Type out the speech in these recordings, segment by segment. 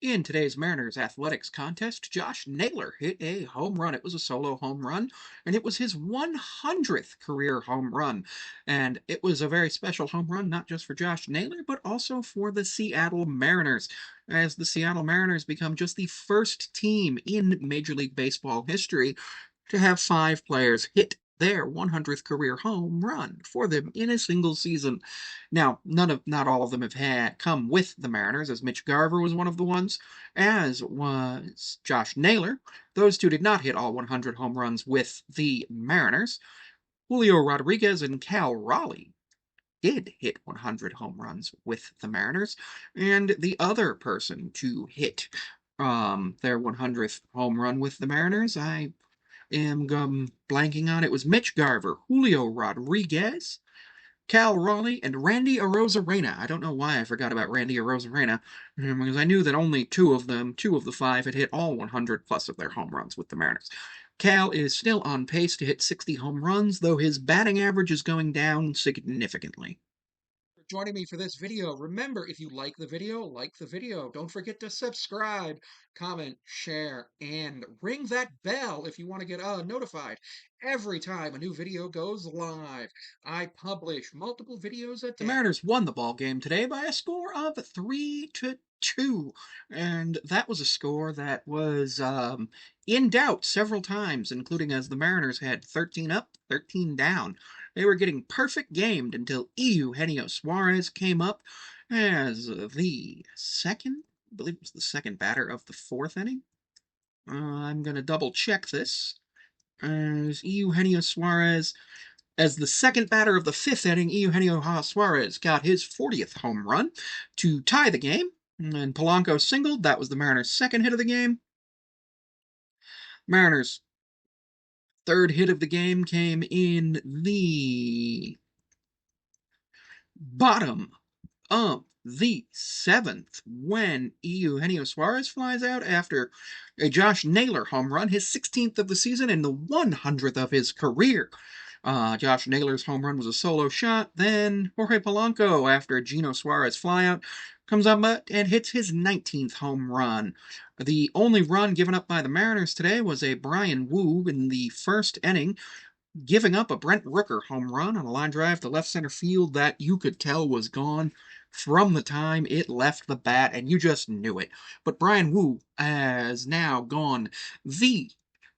In today's Mariners athletics contest, Josh Naylor hit a home run. It was a solo home run, and it was his 100th career home run. And it was a very special home run, not just for Josh Naylor, but also for the Seattle Mariners, as the Seattle Mariners become just the first team in Major League Baseball history to have five players hit their 100th career home run for them in a single season. Now, not all of them have come with the Mariners, as Mitch Garver was one of the ones, as was Josh Naylor. Those two did not hit all 100 home runs with the Mariners. Julio Rodriguez and Cal Raleigh did hit 100 home runs with the Mariners, and the other person to hit their 100th home run with the Mariners, I am blanking on it, was Mitch Garver, Julio Rodriguez, Cal Raleigh, and Randy Arozarena. I don't know why I forgot about Randy Arozarena, because I knew that only two of the five, had hit all 100 plus of their home runs with the Mariners. Cal is still on pace to hit 60 home runs, though his batting average is going down significantly. Joining me for this video. Remember, if you like the video. Don't forget to subscribe, comment, share, and ring that bell if you want to get notified every time a new video goes live. I publish multiple videos a day. The Mariners won the ball game today by a score of 3-2, and that was a score that was in doubt several times, including as the Mariners had 13 up, 13 down. They were getting perfect gamed until Eugenio Suarez came up as the second, I believe it was the second batter of the fourth inning. I'm going to double check this. As Eugenio Suarez, as the second batter of the fifth inning, Eugenio Suarez got his 40th home run to tie the game. And Polanco singled. That was the Mariners' second hit of the game. Mariners' third hit of the game came in the bottom of the seventh when Eugenio Suarez flies out after a Josh Naylor home run, his 16th of the season and the 100th of his career. Josh Naylor's home run was a solo shot. Then Jorge Polanco, after a Gino Suarez flyout, comes up and hits his 19th home run. The only run given up by the Mariners today was a Bryan Woo in the first inning, giving up a Brent Rooker home run on a line drive to left center field that you could tell was gone from the time it left the bat, and you just knew it. But Bryan Woo has now gone the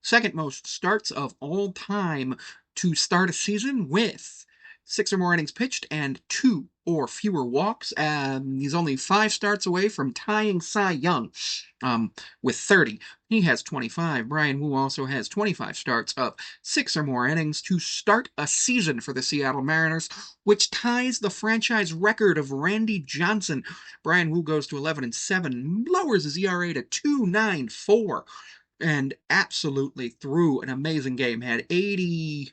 second most starts of all time to start a season with 6 or more innings pitched and 2 or fewer walks. He's only 5 starts away from tying Cy Young with 30. He has 25. Bryan Woo also has 25 starts of 6 or more innings to start a season for the Seattle Mariners, which ties the franchise record of Randy Johnson. Bryan Woo goes to 11-7, lowers his ERA to 2.94, and absolutely threw an amazing game. Had 88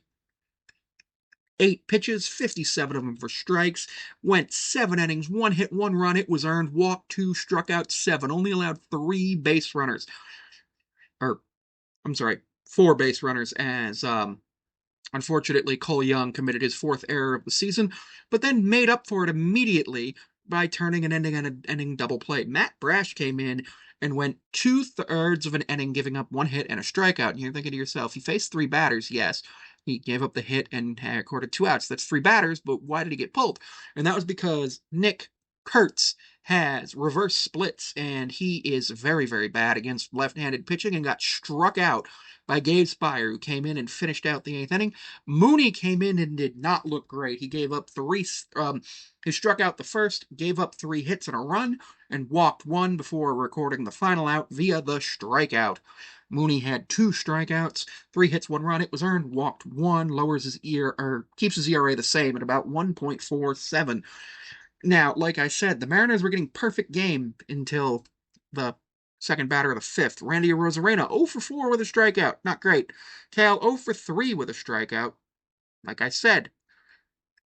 pitches, 57 of them for strikes, went 7 innings, 1 hit, 1 run. It was earned, walked 2, struck out 7, only allowed 3 base runners. Or, I'm sorry, 4 base runners, as unfortunately Cole Young committed his 4th error of the season, but then made up for it immediately by turning an inning double play. Matt Brash came in and went 2/3 of an inning, giving up 1 hit and a strikeout. And you're thinking to yourself, he faced 3 batters, yes. He gave up the hit and recorded 2 outs. That's 3 batters, but why did he get pulled? And that was because Nick Kurtz has reverse splits, and he is very, very bad against left-handed pitching and got struck out by Gabe Speier, who came in and finished out the 8th inning. Mooney came in and did not look great. He gave up 3, he struck out the first, gave up 3 hits and a run, and walked 1 before recording the final out via the strikeout. Mooney had 2 strikeouts, 3 hits, 1 run. It was earned, walked 1, lowers his keeps his ERA the same at about 1.47. Now, like I said, the Mariners were getting perfect game until the second batter of the 5th. Randy Arozarena, 0 for 4 with a strikeout. Not great. Cal, 0 for 3 with a strikeout. Like I said.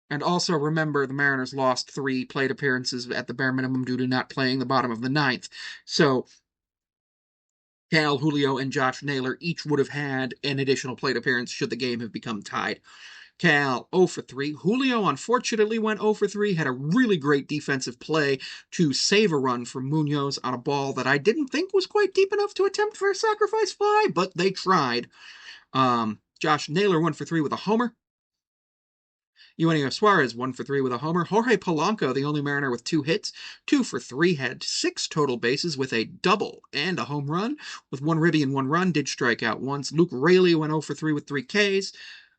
And also remember, the Mariners lost 3 plate appearances at the bare minimum due to not playing the bottom of the 9th. So, Cal, Julio, and Josh Naylor each would have had an additional plate appearance should the game have become tied. Cal 0 for 3. Julio unfortunately went 0 for 3, had a really great defensive play to save a run from Munoz on a ball that I didn't think was quite deep enough to attempt for a sacrifice fly, but they tried. Josh Naylor 1 for 3 with a homer. Eugenio Suarez 1 for 3 with a homer. Jorge Polanco, the only Mariner with 2 hits, 2 for 3, had 6 total bases with a double and a home run. With 1 ribby and 1 run, did strike out once. Luke Raley went 0 for 3 with 3 Ks.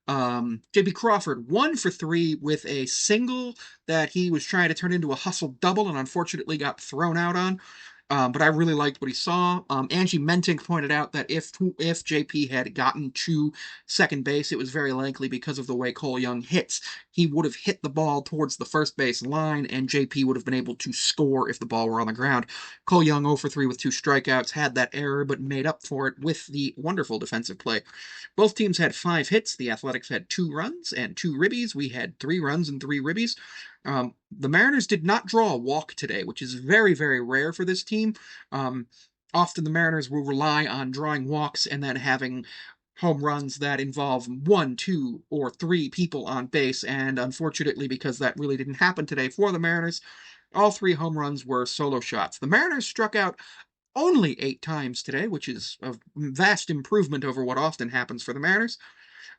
JP Crawford 1 for 3 with a single that he was trying to turn into a hustle double and unfortunately got thrown out on. But I really liked what he saw. Angie Mentink pointed out that if JP had gotten to second base, it was very likely because of the way Cole Young hits. He would have hit the ball towards the first base line, and JP would have been able to score if the ball were on the ground. Cole Young 0 for 3 with 2 strikeouts, had that error, but made up for it with the wonderful defensive play. Both teams had 5 hits. The Athletics had 2 runs and 2 ribbies. We had 3 runs and 3 ribbies. The Mariners did not draw a walk today, which is very, very rare for this team. Um, Often the Mariners will rely on drawing walks and then having home runs that involve 1, 2, or 3 people on base. And unfortunately, because that really didn't happen today for the Mariners, all 3 home runs were solo shots. The Mariners struck out only 8 times today, which is a vast improvement over what often happens for the Mariners.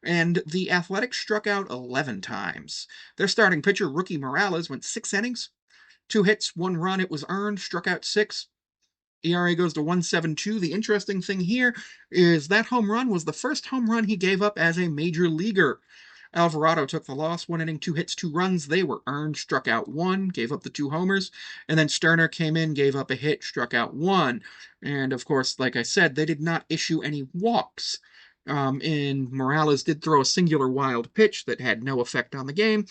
And the Athletics struck out 11 times. Their starting pitcher, rookie Morales, went 6 innings, 2 hits, 1 run. It was earned, struck out 6. ERA goes to 1.72. The interesting thing here is that home run was the first home run he gave up as a major leaguer. Alvarado took the loss, 1 inning, 2 hits, 2 runs. They were earned, struck out 1, gave up the 2 homers. And then Sterner came in, gave up a hit, struck out 1. And of course, like I said, they did not issue any walks. And Morales did throw a singular wild pitch that had no effect on the game.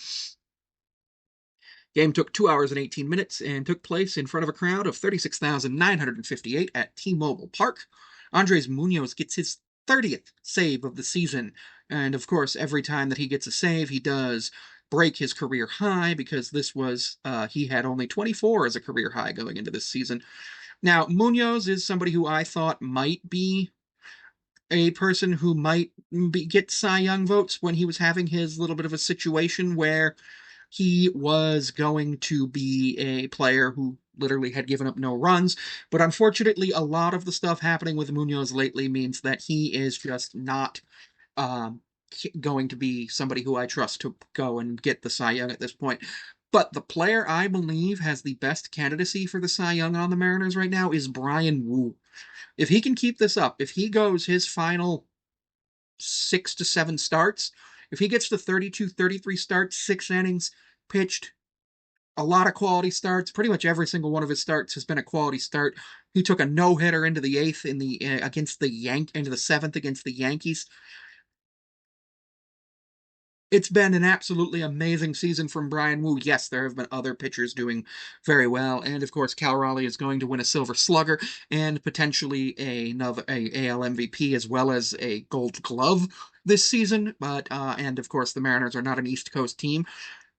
Game took 2 hours and 18 minutes and took place in front of a crowd of 36,958 at T-Mobile Park. Andres Munoz gets his 30th save of the season. And of course, every time that he gets a save, he does break his career high because he had only 24 as a career high going into this season. Now, Munoz is somebody who I thought might be a person who might get Cy Young votes when he was having his little bit of a situation where he was going to be a player who literally had given up no runs. But unfortunately, a lot of the stuff happening with Munoz lately means that he is just not um, going to be somebody who I trust to go and get the Cy Young at this point. But the player I believe has the best candidacy for the Cy Young on the Mariners right now is Bryan Woo. If he can keep this up, if he goes his final 6 to 7 starts, if he gets to 32, 33 starts, 6 innings pitched, a lot of quality starts. Pretty much every single one of his starts has been a quality start. He took a no hitter into the eighth into the seventh against the Yankees. It's been an absolutely amazing season from Bryan Woo. Yes, there have been other pitchers doing very well, and of course, Cal Raleigh is going to win a Silver Slugger and potentially another AL MVP as well as a Gold Glove this season. And of course, the Mariners are not an East Coast team,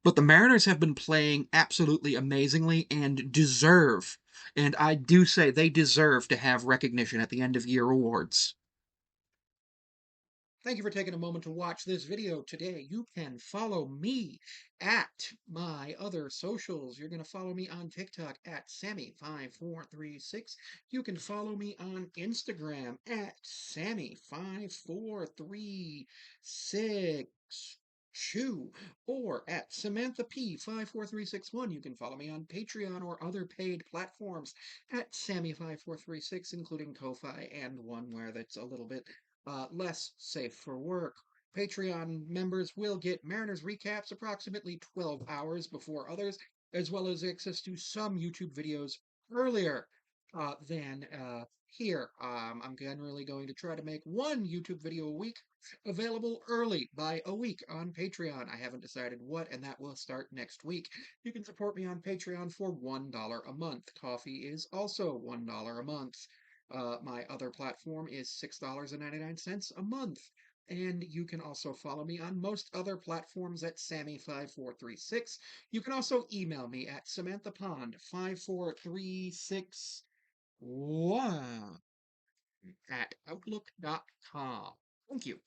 but the Mariners have been playing absolutely amazingly and deserve, and I do say they deserve to have recognition at the end of year awards. Thank you for taking a moment to watch this video today. You can follow me at my other socials. You're going to follow me on TikTok at Sammy5436. You can follow me on Instagram at Sammy5436. Or at Samantha P54361. You can follow me on Patreon or other paid platforms at Sammy5436, including Ko-Fi and one where that's a little bit less safe for work. Patreon members will get Mariners recaps approximately 12 hours before others, as well as access to some YouTube videos earlier than here. I'm generally going to try to make one YouTube video a week available early by a week on Patreon. I haven't decided what, and that will start next week. You can support me on Patreon for $1 a month. Coffee is also $1 a month. My other platform is $6.99 a month. And you can also follow me on most other platforms at Sammy5436. You can also email me at SamanthaPond54361 at Outlook.com. Thank you.